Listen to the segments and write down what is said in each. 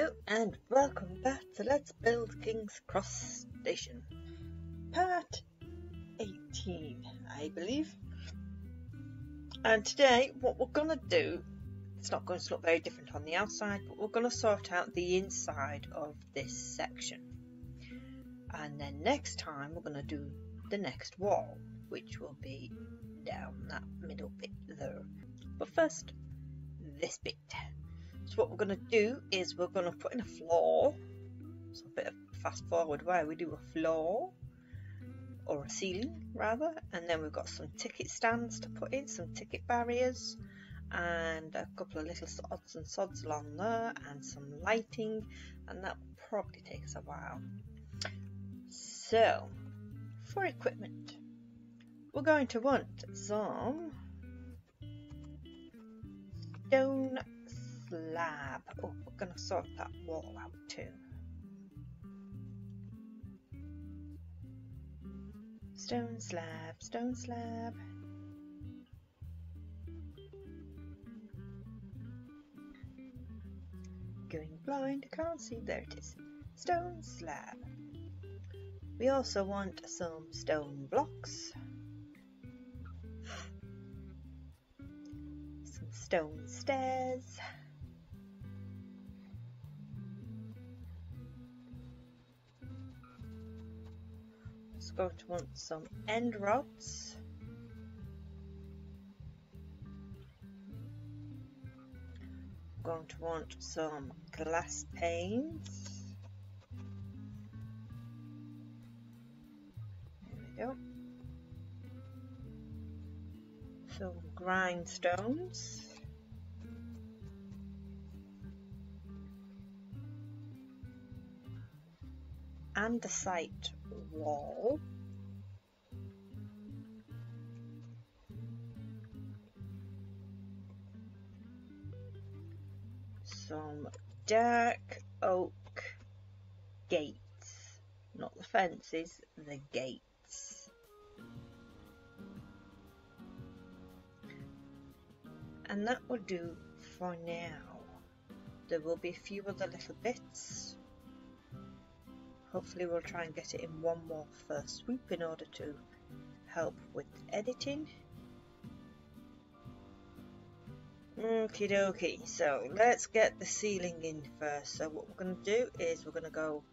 Hello and welcome back to Let's Build King's Cross Station, part 18 I believe. And today what we're going to do, it's not going to look very different on the outside, but we're going to sort out the inside of this section. And then next time we're going to do the next wall, which will be down that middle bit there. But first, this bit. So what we're going to do is we're going to put in a floor, so a bit of fast forward where we do a floor, or a ceiling rather, and then we've got some ticket stands to put in, some ticket barriers, and a couple of little odds and sods along there, and some lighting, and that will probably take us a while. So, for equipment, we're going to want some stone slab. Oh, we're going to sort that wall out too. Stone slab, stone slab. Going blind, I can't see. There it is. Stone slab. We also want some stone blocks. Some stone stairs. Going to want some end rods, going to want some glass panes, there we go, some grindstones, andesite wall, some dark oak gates, not the fences, the gates, and that will do for now. There will be a few other little bits. Hopefully we'll try and get it in one more first swoop in order to help with editing. Okie dokie, so let's get the ceiling in first. So what we're going to do is we're going to go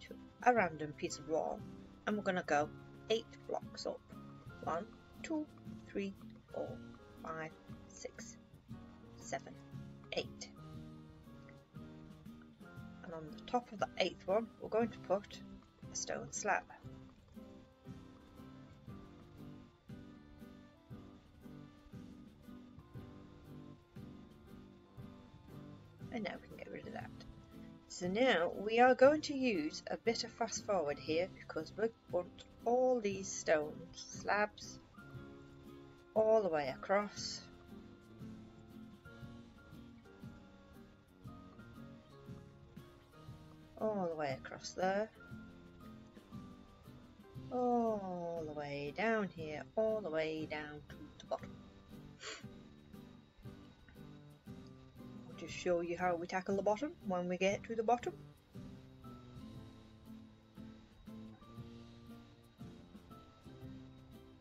to a random piece of wall and we're going to go 8 blocks up. 1, 2, 3, 4, 5, 6, 7, 8. And on the top of the 8th one, we're going to put a stone slab. And now we can get rid of that. So now we are going to use a bit of fast forward here because we want all these stone slabs all the way across. All the way across there, all the way down here, all the way down to the bottom. I'll just show you how we tackle the bottom when we get to the bottom.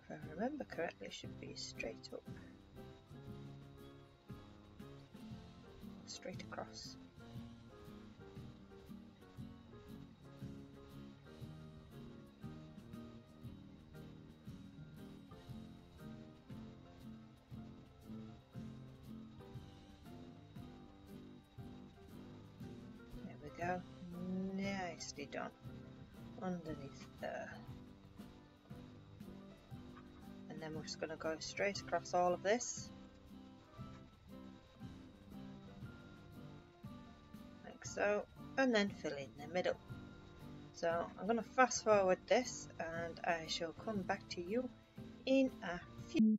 If I remember correctly, it should be straight up, straight across. Go, nicely done underneath there, and then we're just going to go straight across all of this like so, and then fill in the middle. So I'm going to fast forward this and I shall come back to you in a few.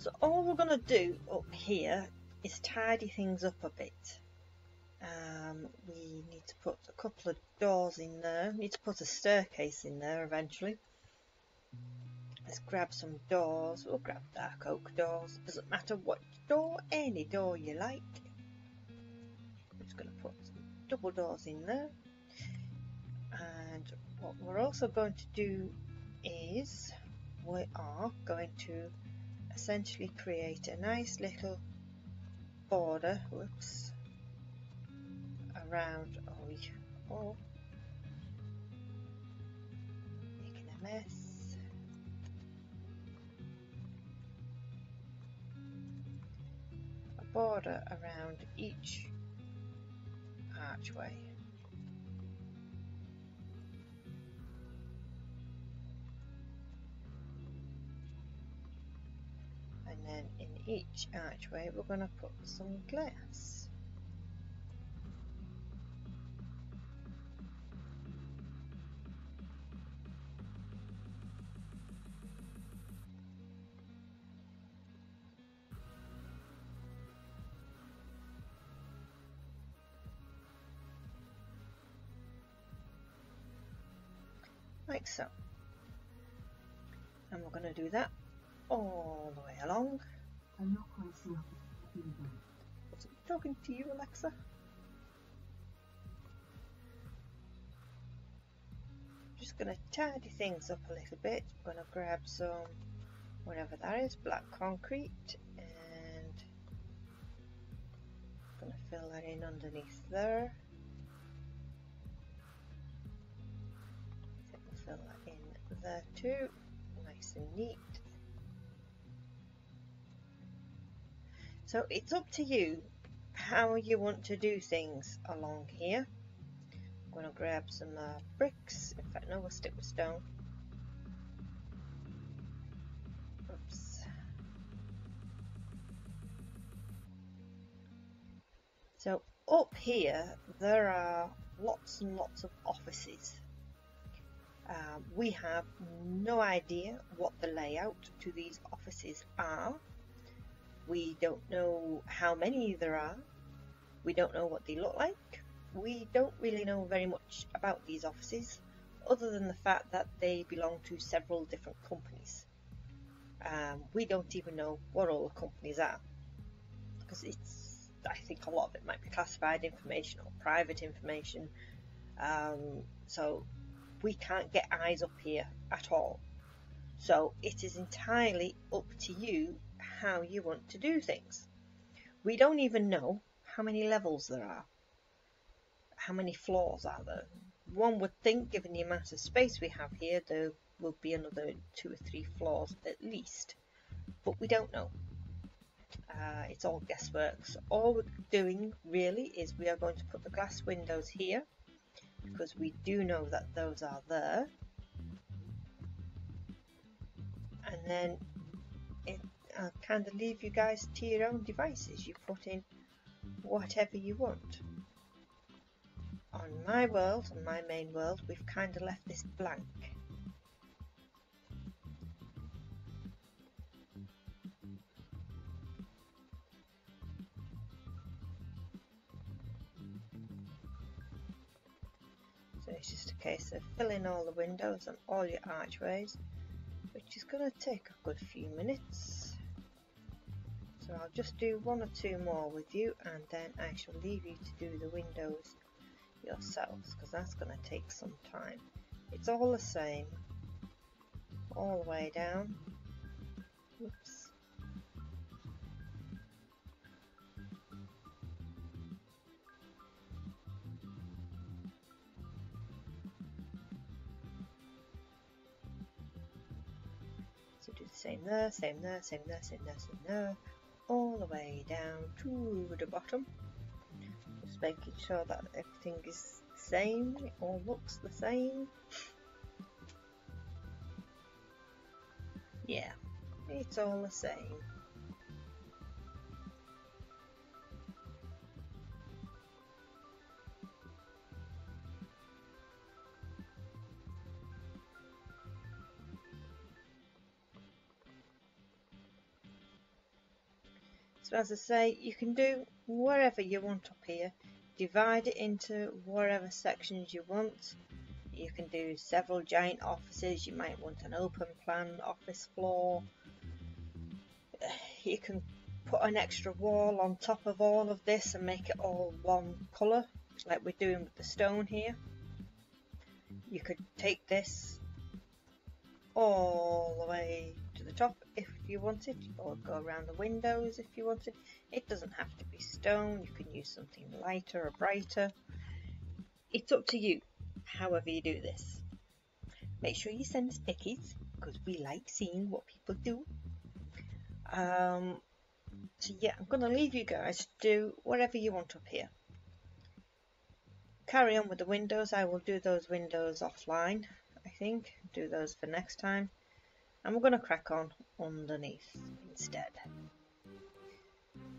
So all we're going to do up here is tidy things up a bit. We need to put a couple of doors in there. We need to put a staircase in there eventually. Let's grab some doors. We'll grab dark oak doors. Doesn't matter what door, any door you like. I'm just going to put some double doors in there. And what we're also going to do is we are going to essentially create a nice little border, whoops, around, oh, making a mess. A border around each archway. And then in each archway we're going to put some glass. Like so. And we're going to do that all the way along. What's talking to you, Alexa? Just going to tidy things up a little bit. I'm going to grab some, whatever that is, black concrete, and I'm going to fill that in underneath there. Fill that in there too, nice and neat. So it's up to you how you want to do things along here. I'm going to grab some bricks. In fact, no, we'll stick with stone. Oops. So up here there are lots and lots of offices. We have no idea what the layout to these offices are. We don't know how many there are. We don't know what they look like. We don't really know very much about these offices, other than the fact that they belong to several different companies. We don't even know what all the companies are, because I think a lot of it might be classified information or private information. So we can't get eyes up here at all. So it is entirely up to you how you want to do things. We don't even know how many levels there are. How many floors are there? One would think, given the amount of space we have here, there will be another 2 or 3 floors at least. But we don't know. It's all guesswork. So all we're doing really is we are going to put the glass windows here, because we do know that those are there, and then I'll kind of leave you guys to your own devices. You put in whatever you want. On my world, on my main world, we've kind of left this blank. So it's just a case of filling all the windows and all your archways, which is going to take a good few minutes. So I'll just do 1 or 2 more with you, and then I shall leave you to do the windows yourselves, because that's going to take some time. It's all the same all the way down. Oops. So do the same there, same there, same there, same there, same there, all the way down to the bottom. Just making sure that everything is the same, it all looks the same. Yeah, it's all the same. So as I say, you can do wherever you want up here. Divide it into whatever sections you want. You can do several giant offices. You might want an open plan office floor. You can put an extra wall on top of all of this and make it all one colour, like we're doing with the stone here. You could take this all the way to the top if you wanted, or go around the windows if you wanted. It doesn't have to be stone. You can use something lighter or brighter. It's up to you, however you do this. Make sure you send us pickies, because we like seeing what people do. So yeah, I'm going to leave you guys to do whatever you want up here. Carry on with the windows. I will do those windows offline, I think. Do those for next time. And we're going to crack on underneath instead.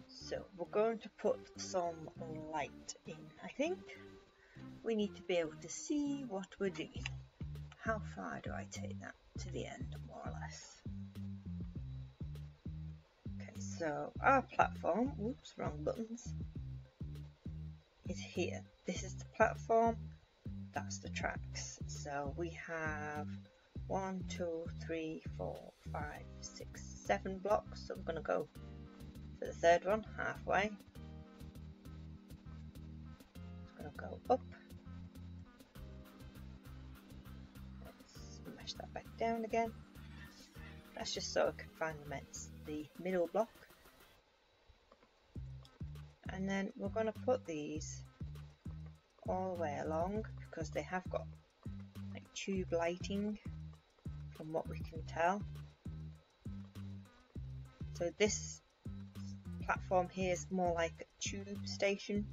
So we're going to put some light in, I think. We need to be able to see what we're doing. How far do I take that to the end, more or less? Okay, so our platform, whoops, wrong buttons, is here. This is the platform, that's the tracks. So we have 1, 2, 3, 4, 5, 6, 7 blocks. So I'm going to go for the third one, halfway. It's going to go up. Let's smash that back down again. That's just so I can find the middle block. And then we're going to put these all the way along, because they have got like tube lighting from what we can tell. So this platform here is more like a tube station.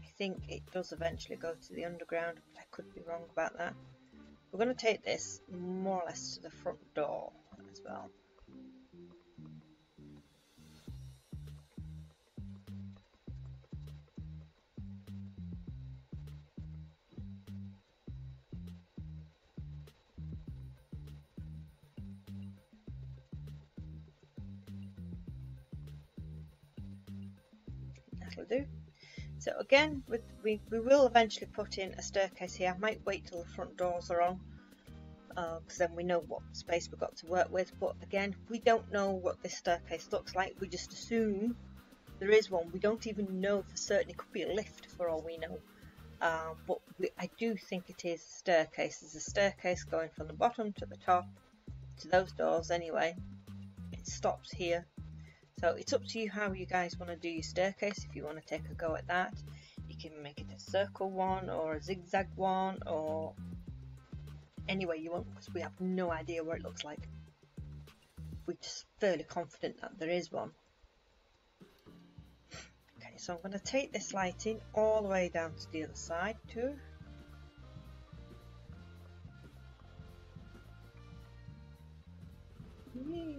I think it does eventually go to the underground, but I could be wrong about that. We're going to take this more or less to the front door as well. That'll do. So again, we will eventually put in a staircase here. I might wait till the front doors are on, because then we know what space we've got to work with. But again, we don't know what this staircase looks like. We just assume there is one. We don't even know for certain. It could be a lift for all we know. But I do think it is a staircase. There's a staircase going from the bottom to the top, to those doors anyway. It stops here. So it's up to you how you guys want to do your staircase. If you want to take a go at that, you can make it a circle one or a zigzag one, or any way you want, because we have no idea what it looks like. We're just fairly confident that there is one. Okay, so I'm going to take this lighting all the way down to the other side too. Yay.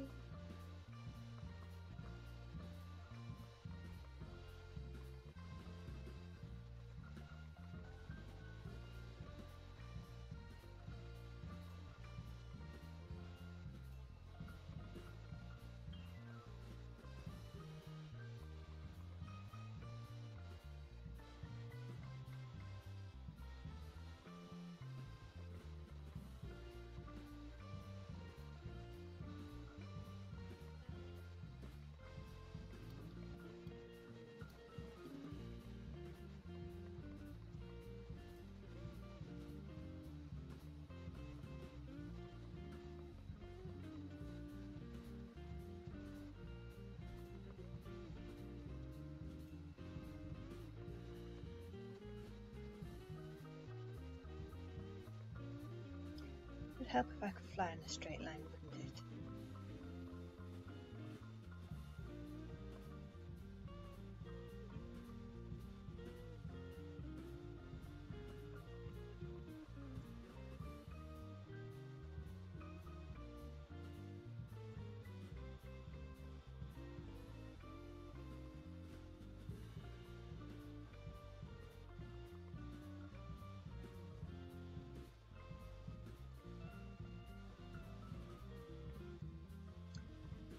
It would help if I could fly in a straight line, wouldn't it?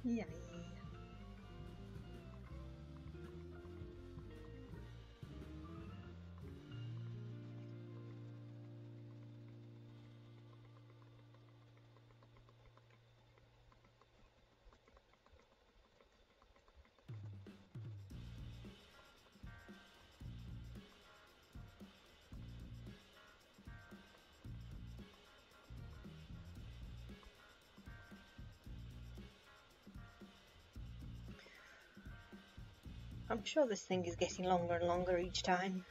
Yay. I'm sure this thing is getting longer and longer each time.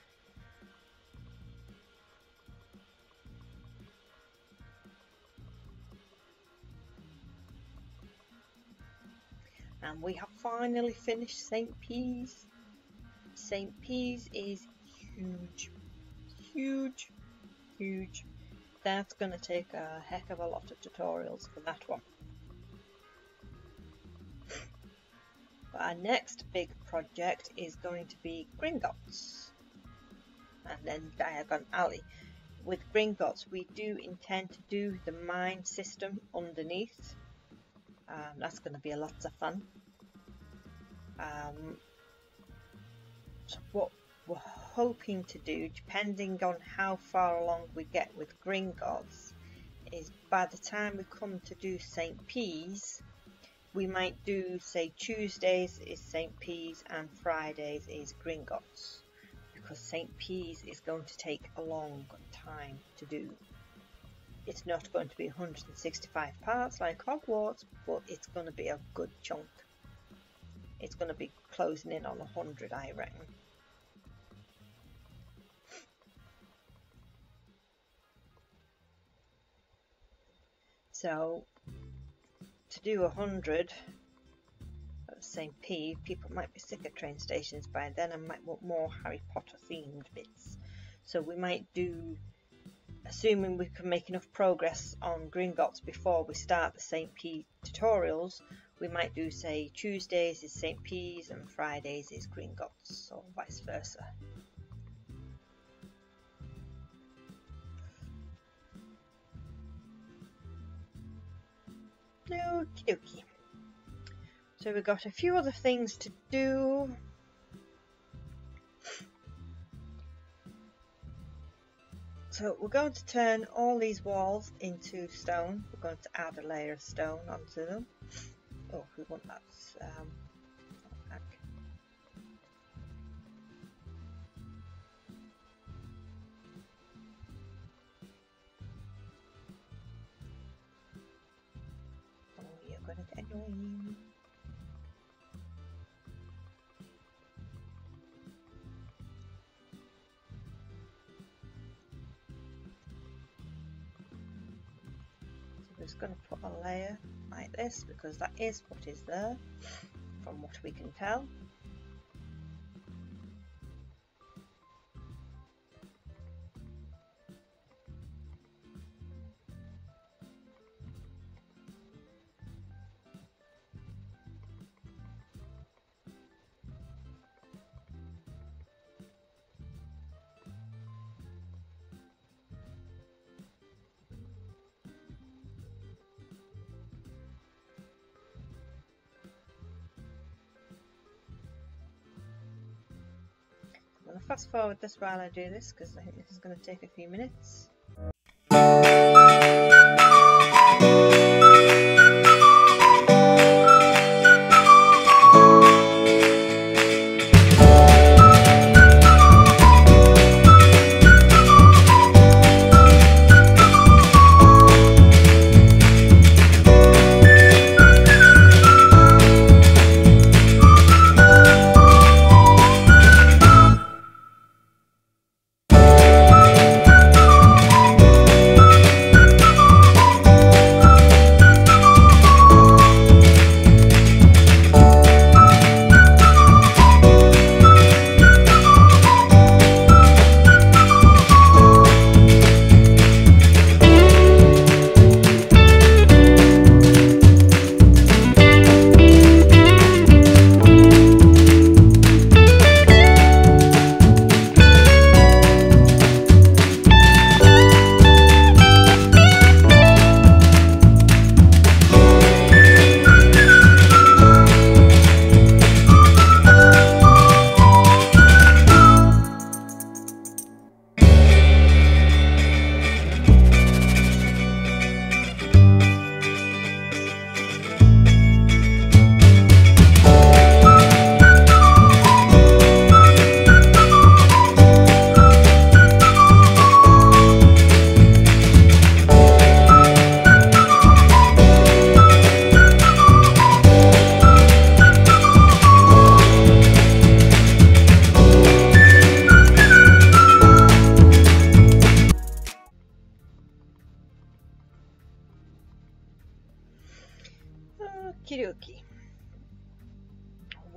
And we have finally finished St. Pease. St. Pease is huge. Huge. Huge. That's going to take a heck of a lot of tutorials for that one. But our next big project is going to be Gringotts. And then Diagon Alley. With Gringotts, we do intend to do the mine system underneath. That's going to be lots of fun. So what we're hoping to do, depending on how far along we get with Gringotts, is by the time we come to do St. Pease, we might do, say, Tuesdays is St. Pease and Fridays is Gringotts, because St. Pease is going to take a long time to do. It's not going to be 165 parts like Hogwarts, but it's going to be a good chunk. It's going to be closing in on 100, I reckon. So, to do 100 at St. P, people might be sick of train stations by then and might want more Harry Potter themed bits. So we might do, assuming we can make enough progress on Gringotts before we start the St. P tutorials, we might do, say, Tuesdays is St. P's and Fridays is Gringotts, or vice versa. Okie dokie. So we've got a few other things to do. So we're going to turn all these walls into stone. We're going to add a layer of stone onto them. Oh, we want that back. Oh, you're going to get annoying. We're just going to put a layer like this because that is what is there from what we can tell. I'm going to fast forward this while I do this because I think this is going to take a few minutes.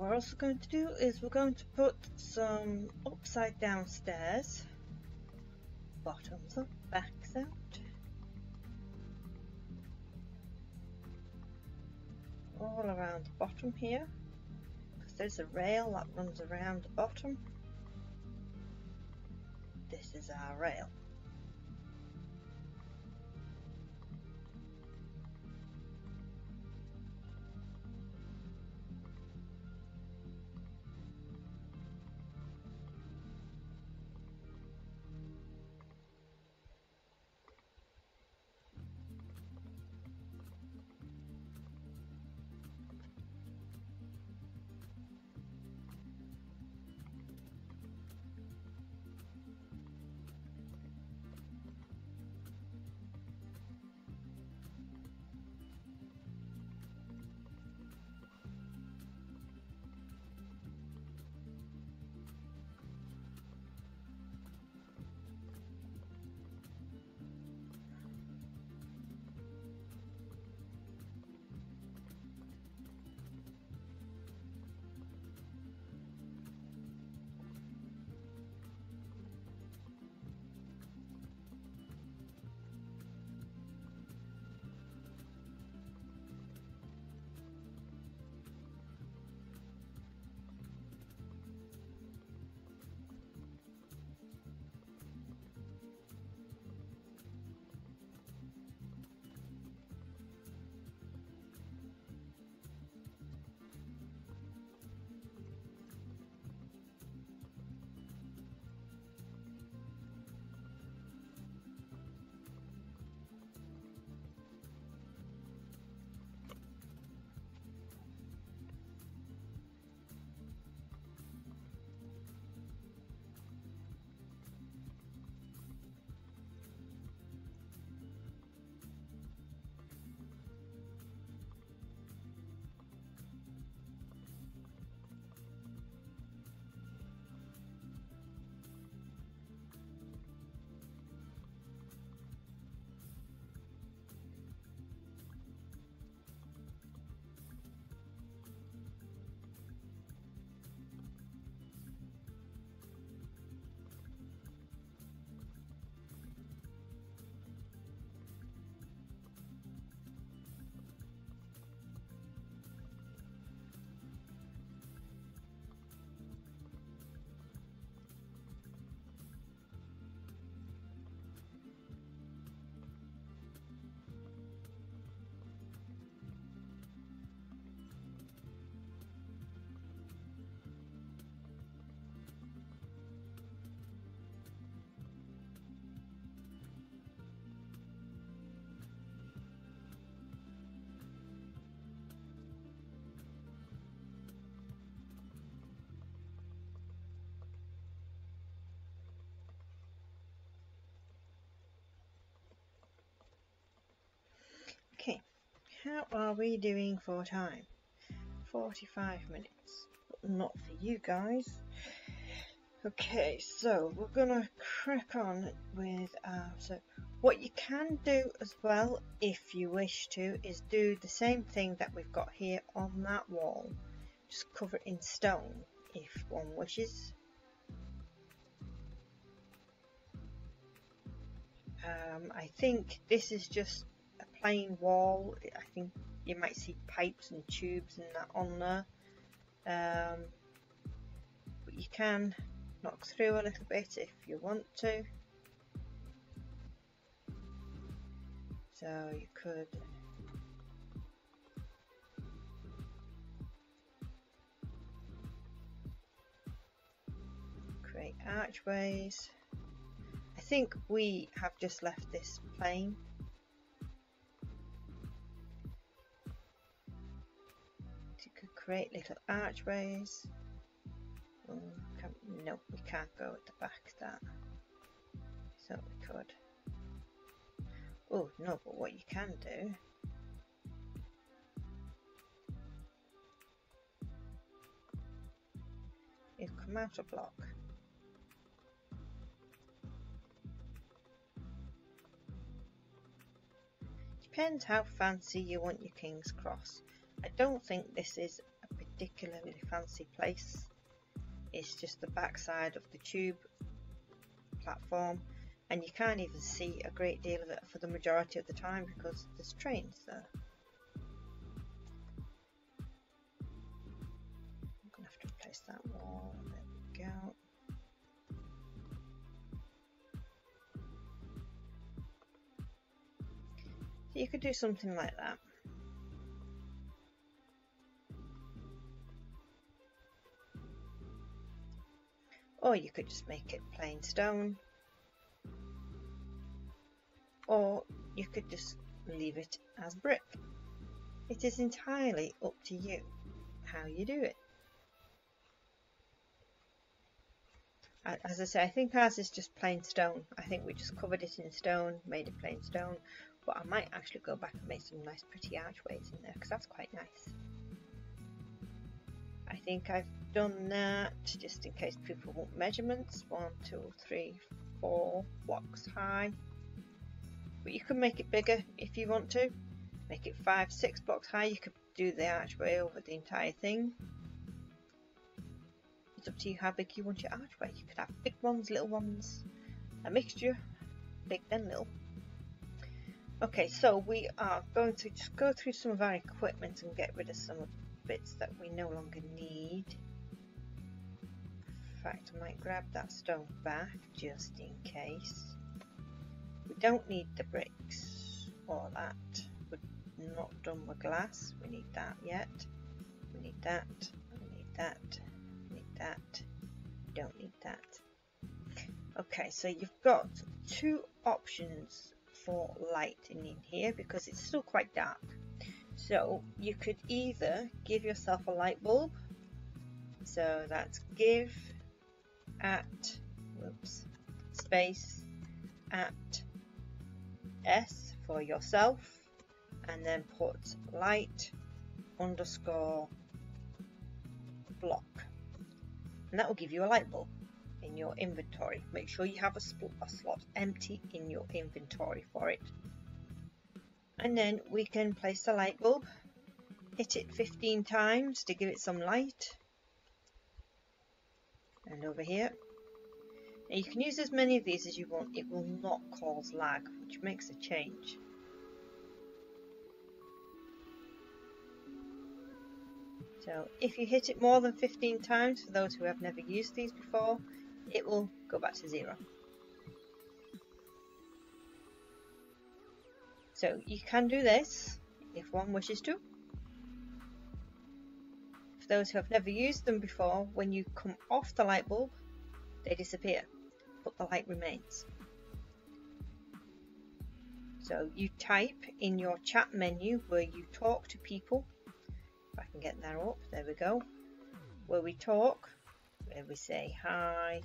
we're also going to do is we're going to put some upside down stairs, bottoms up, backs out, all around the bottom here, because there's a rail that runs around the bottom. This is our rail. Okay, how are we doing for time? 45 minutes, but not for you guys. Okay, so we're gonna crack on with so what you can do as well, if you wish to, is do the same thing that we've got here on that wall. Just cover it in stone if one wishes. I think this is just a plain wall. I think you might see pipes and tubes and that on there, but you can knock through a little bit if you want to. So you could create archways. I think we have just left this plain. You could create little archways. No, we can't go at the back of that. So we could. Oh no, but what you can do is come out a block. Depends how fancy you want your King's Cross. I don't think this is a particularly fancy place. It's just the backside of the tube platform, and you can't even see a great deal of it for the majority of the time because there's trains there. I'm gonna have to replace that wall. There we go. So you could do something like that. Or you could just make it plain stone, or you could just leave it as brick. It is entirely up to you how you do it. As I say, I think ours is just plain stone. I think we just covered it in stone, made it plain stone, but I might actually go back and make some nice pretty archways in there because that's quite nice. I think I've done that just in case people want measurements. 1, 2, 3, 4 blocks high, but you can make it bigger if you want to. Make it 5, 6 blocks high. You could do the archway over the entire thing. It's up to you how big you want your archway. You could have big ones, little ones, a mixture, big then little. Okay, so we are going to just go through some of our equipment and get rid of some of the bits that we no longer need. In fact, I might grab that stone back just in case. We don't need the bricks or that. We're not done with glass. We need that yet. We need that. We need that. We need that. We don't need that. Okay, so you've got two options for lighting in here because it's still quite dark. So you could either give yourself a light bulb. So that's give at space at S for yourself, and then put light underscore block, and that will give you a light bulb in your inventory. Make sure you have a slot empty in your inventory for it. And then we can place the light bulb, hit it 15 times to give it some light. And over here, now you can use as many of these as you want. It will not cause lag, which makes a change. So if you hit it more than 15 times, for those who have never used these before, it will go back to 0. So you can do this if one wishes to. For those who have never used them before, when you come off the light bulb, they disappear, but the light remains. So you type in your chat menu where you talk to people. If I can get that up, there we go. Where we talk, where we say hi.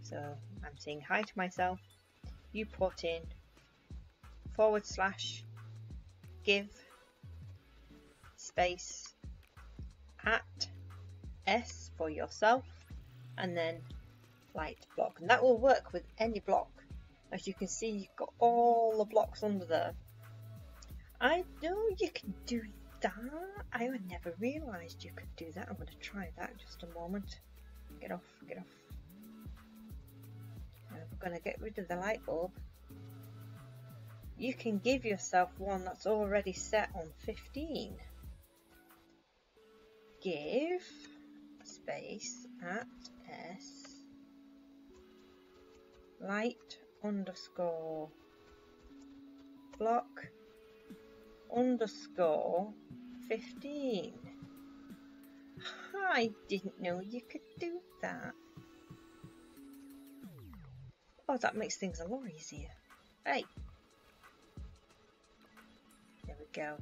So I'm saying hi to myself. You put in / give space at S for yourself, and then light block, and that will work with any block. As you can see, you've got all the blocks under there. I know you can do that. I never realised you could do that. I'm going to try that just a moment. Get off, get off. Now we're going to get rid of the light bulb. You can give yourself one that's already set on 15. Give space at S light underscore block underscore 15. I didn't know you could do that. Oh, that makes things a lot easier. Hey, there we go.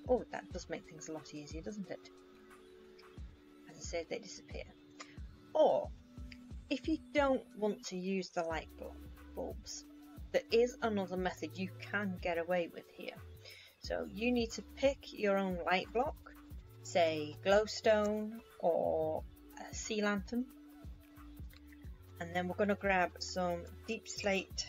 Oh, that does make things a lot easier, doesn't it? As I said, they disappear. Or, if you don't want to use the light bulbs, there is another method you can get away with here. So you need to pick your own light block, say glowstone or a sea lantern, and then we're going to grab some deep slate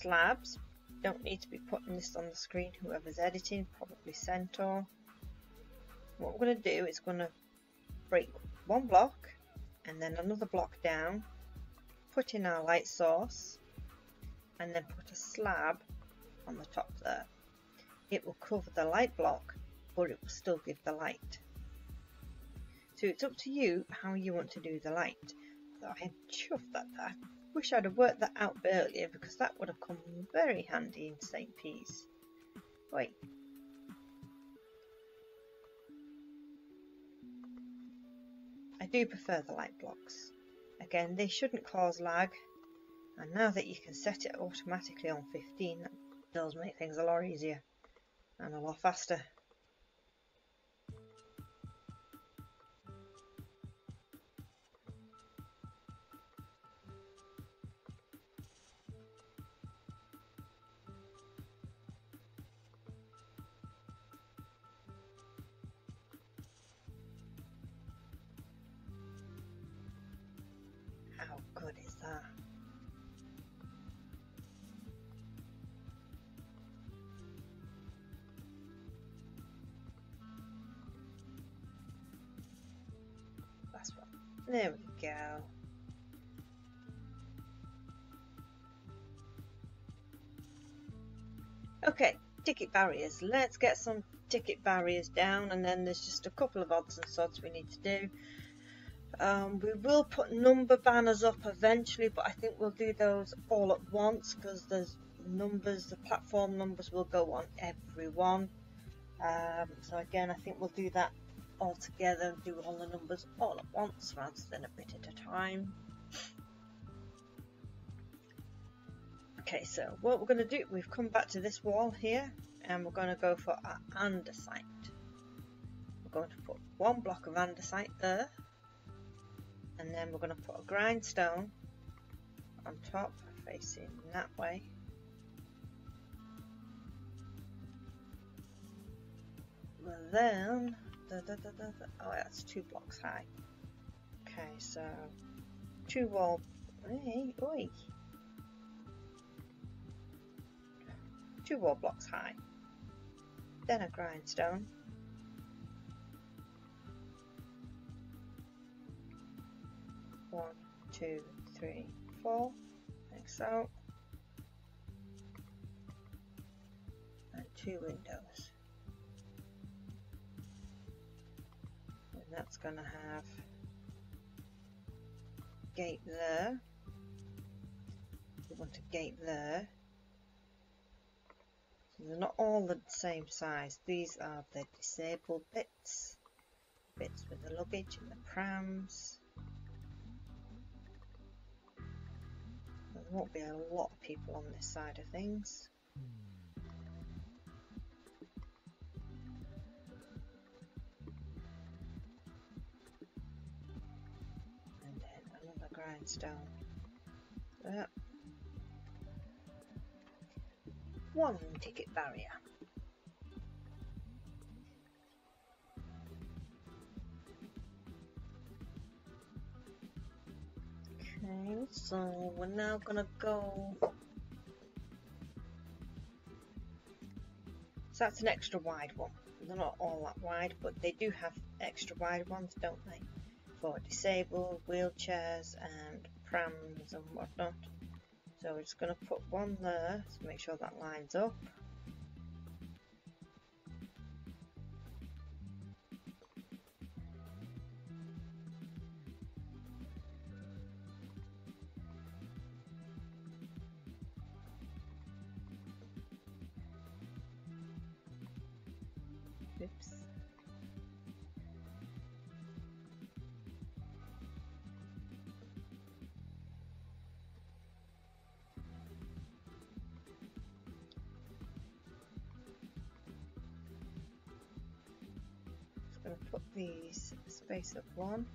slabs. Don't need to be putting this on the screen. Whoever's editing, probably Centaur. What we're going to do is going to break one block and then another block down, put in our light source, and then put a slab on the top there. It will cover the light block, but it will still give the light. So it's up to you how you want to do the light. So I chuffed that there. Wish I'd have worked that out earlier, because that would have come very handy in St. P's. Wait. I do prefer the light blocks. Again, they shouldn't cause lag. And now that you can set it automatically on 15, that does make things a lot easier and a lot faster. How good is that? That's what. There we go. Okay, ticket barriers. Let's get some ticket barriers down, and then there's just a couple of odds and sods we need to do. We will put number banners up eventually, but I think we'll do those all at once because there's numbers, the platform numbers will go on every one. So again, I think we'll do that all together, do all the numbers all at once rather than a bit at a time. Okay, so what we're going to do, we've come back to this wall here and we're going to go for our andesite. We're going to put one block of andesite there, and then we're going to put a grindstone on top facing that way. Well then, oh, that's 2 blocks high. Okay, so 2 wall, hey, oi. 2 wall blocks high, then a grindstone, one, 2, 3, 4, like so, and 2 windows, and that's going to have gate there. We want a gate there. They're not all the same size. These are the disabled bits. Bits with the luggage and the prams. There won't be a lot of people on this side of things. And then another grindstone. There. 1 ticket barrier. Okay, so we're now gonna go. So that's an extra wide one. They're not all that wide, but they do have extra wide ones, don't they? For disabled, wheelchairs, and prams and whatnot. So we're just going to put one there to make sure that lines up. Oops. Going to put these space of 1.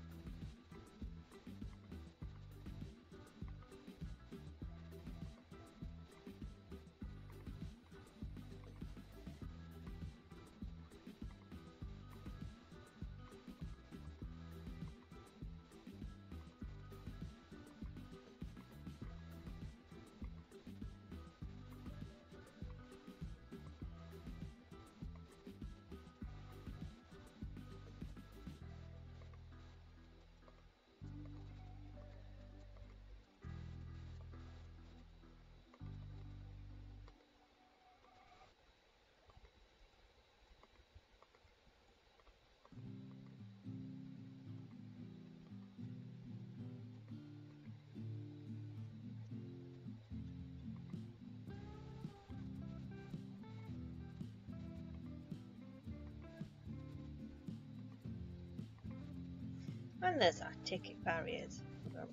And there's our ticket barriers.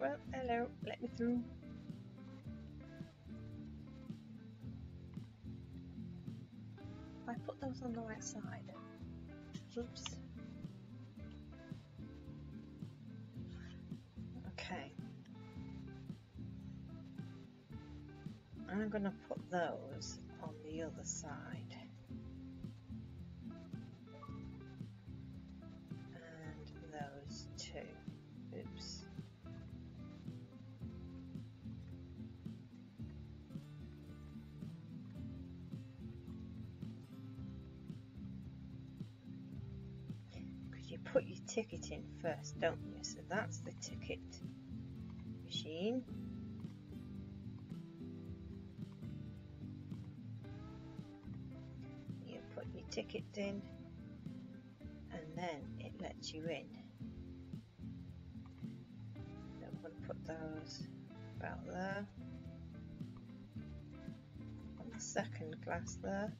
Well, hello, let me through. I put those on the right side. Oops. Okay. I'm going to put those on the other side. And those two. Oops. Because you put your ticket in first, don't you? So that's the ticket machine. You put your ticket in and then it lets you in. So I'm going to put those about there on the second glass there.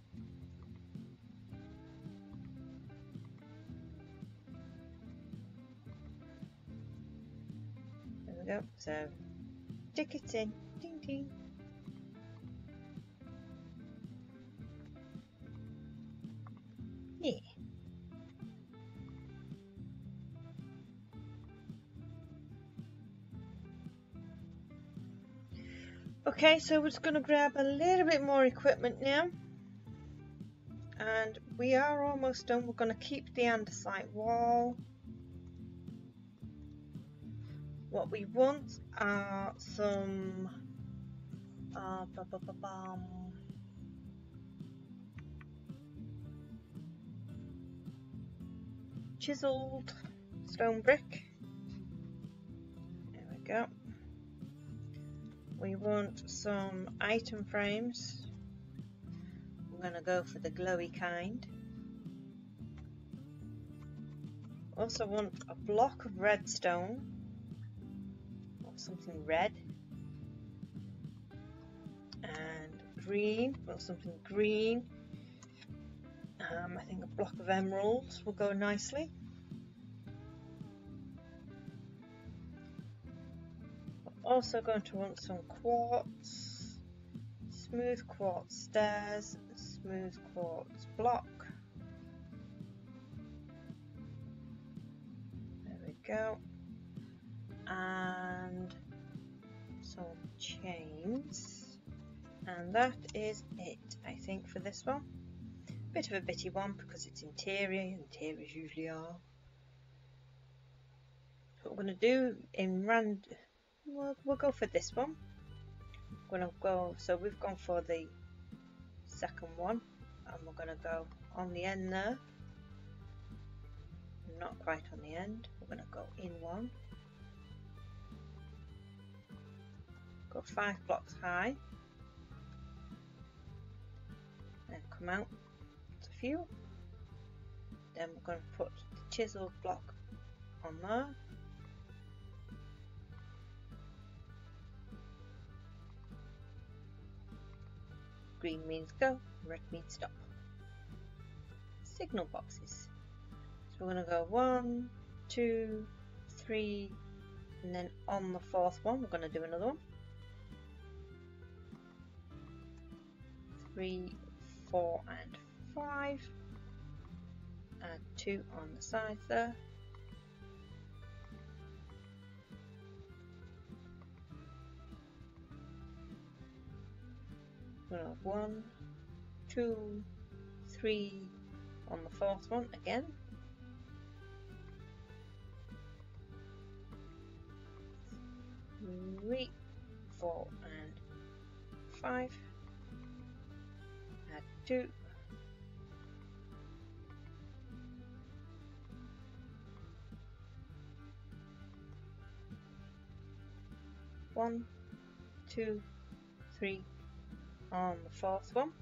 There we go. So ticket in. Ding ding. Yeah. Okay, so we're just going to grab a little bit more equipment now. And we are almost done. We're going to keep the andesite wall. What we want are some chiseled stone brick. There we go. We want some item frames. We're going to go for the glowy kind. Also want a block of redstone or something red, and green, well, something green. I think a block of emeralds will go nicely. We're also going to want some quartz, smooth quartz stairs, smooth quartz block. There we go. And some chains. And that is it, I think, for this one. Bit of a bitty one because it's interior, interiors usually are. What we're going to do in we'll go for this one. We're going to go, so we've gone for the second one, and we're going to go on the end there. Not quite on the end, we're going to go in one. Go 5 blocks high. Then come out a few. Then we're going to put the chiseled block on there. Green means go, red means stop. Signal boxes. So we're going to go 1, 2, 3, and then on the 4th one we're going to do another one. 3, 4 and 5. Add 2 on the sides there. We're going to have 1, 2, 3 on the 4th one again. 3, 4 and 5. Add 2. One, 2, 3 on the 4th one.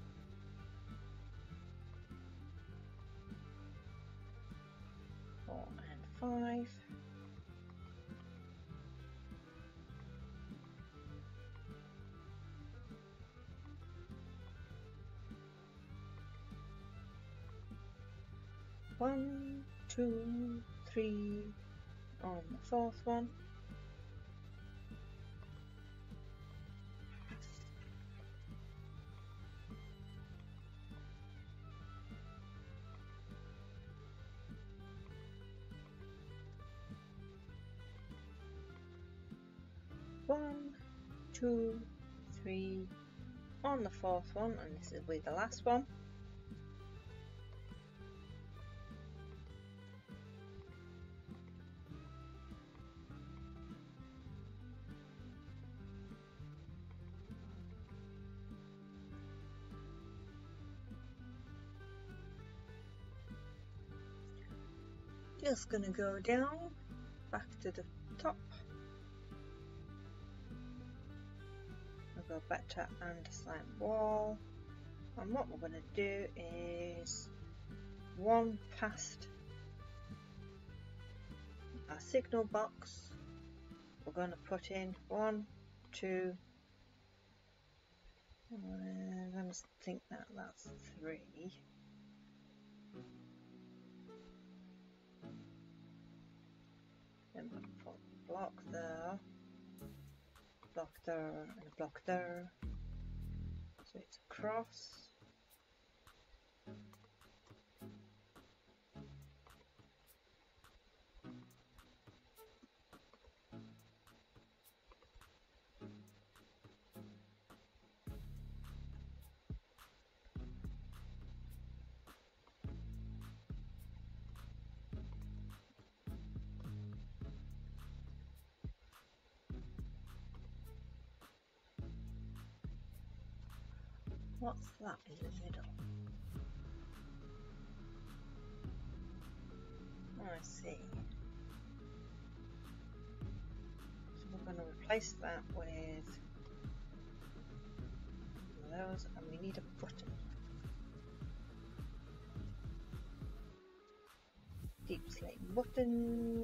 Four and 5. One, 2, 3 on the fourth one. One, two, three on the fourth one, and this will be the last one. Just gonna go down, back to the top. We'll go back to underside wall, and what we're gonna do is one past our signal box. We're gonna put in 1, 2. I'm gonna think that that's 3. Then we'll put a block there, and a block there, so it's across. What's that in the middle? Oh, I see. So we're going to replace that with those, and we need a button. Deep slate button.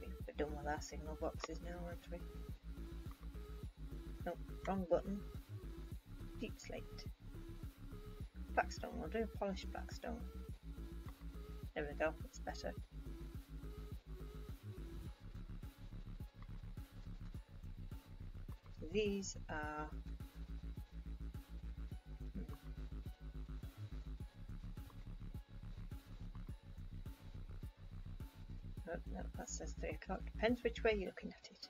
We're done with our signal boxes now, aren't we? Nope, wrong button. Deep slate. Blackstone, we'll do a polished blackstone. There we go, that's better. So these are no, that says 3 o'clock. Depends which way you're looking at it.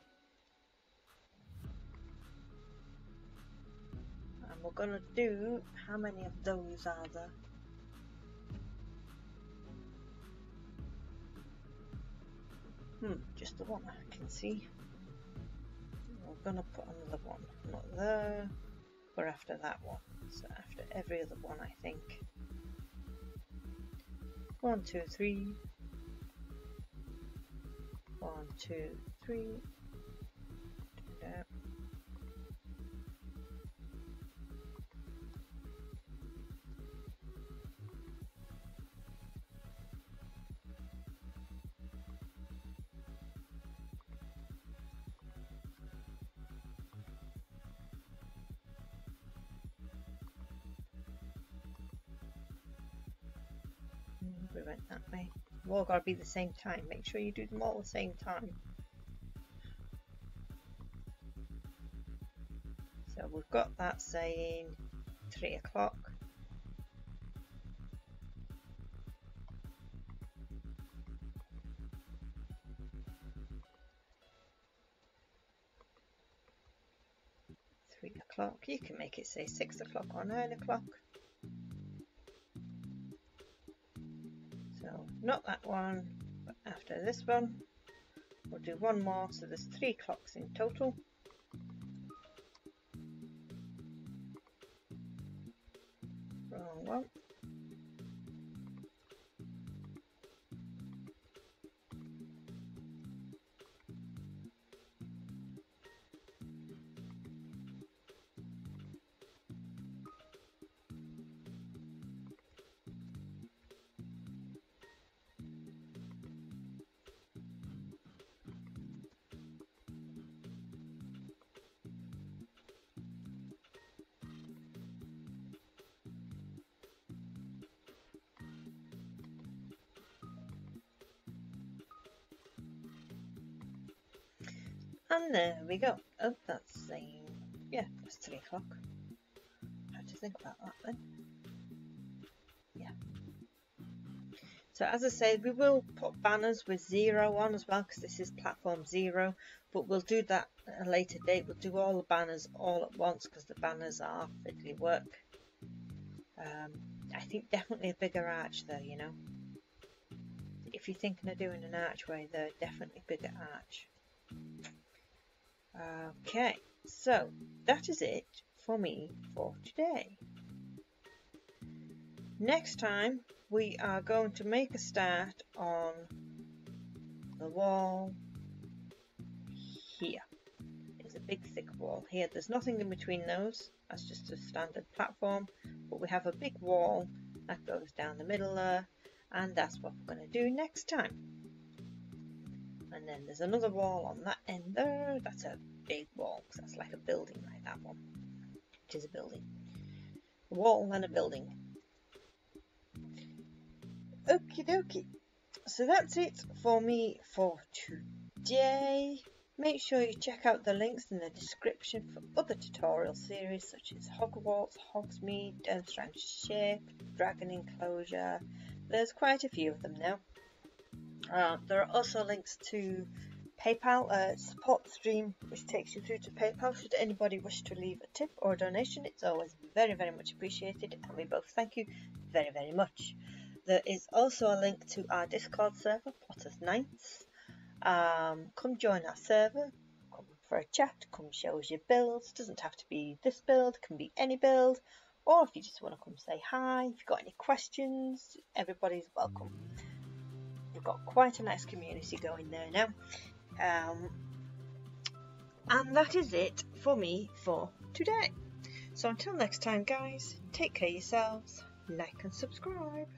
And we're going to do, how many of those are there? Just the one I can see. We're going to put another one, not there, but after that one. So after every other one, I think. 1, 2, 3. 1, 2, 3. Do that. We went that way. They've all got to be the same time. Make sure you do them all at the same time. So we've got that saying 3 o'clock. You can make it say 6 o'clock or 9 o'clock. So not that one, but after this one we'll do one more, so there's 3 clocks in total. Wrong one. And there we go. Oh, that's yeah, that's 3 o'clock. I have to think about that then. Yeah. So as I said, we will put banners with 0 on as well, because this is platform 0, but we'll do that at a later date. We'll do all the banners all at once, because the banners are fiddly work. I think definitely a bigger arch though, you know. If you're thinking of doing an archway, though, definitely bigger arch. Okay, so that is it for me for today. Next time we are going to make a start on the wall here. It's a big thick wall here. There's nothing in between those. That's just a standard platform, but we have a big wall that goes down the middle there, and that's what we're going to do next time. And then there's another wall on that end there. That's a big wall, because that's like a building, like that one. It is a building. A wall and a building. Okie dokie. So that's it for me for today. Make sure you check out the links in the description for other tutorial series such as Hogwarts, Hogsmeade, Durmstrang Ship, Dragon Enclosure. There's quite a few of them now. There are also links to PayPal, support the stream, which takes you through to PayPal should anybody wish to leave a tip or a donation. It's always very, very much appreciated, and we both thank you very, very much. There is also a link to our Discord server, Potter's Nights. Come join our server, come for a chat, come show us your builds. Doesn't have to be this build, can be any build, or if you just want to come say hi, if you've got any questions, everybody's welcome. We've got quite a nice community going there now. And that is it for me for today. So until next time guys, take care of yourselves, like and subscribe.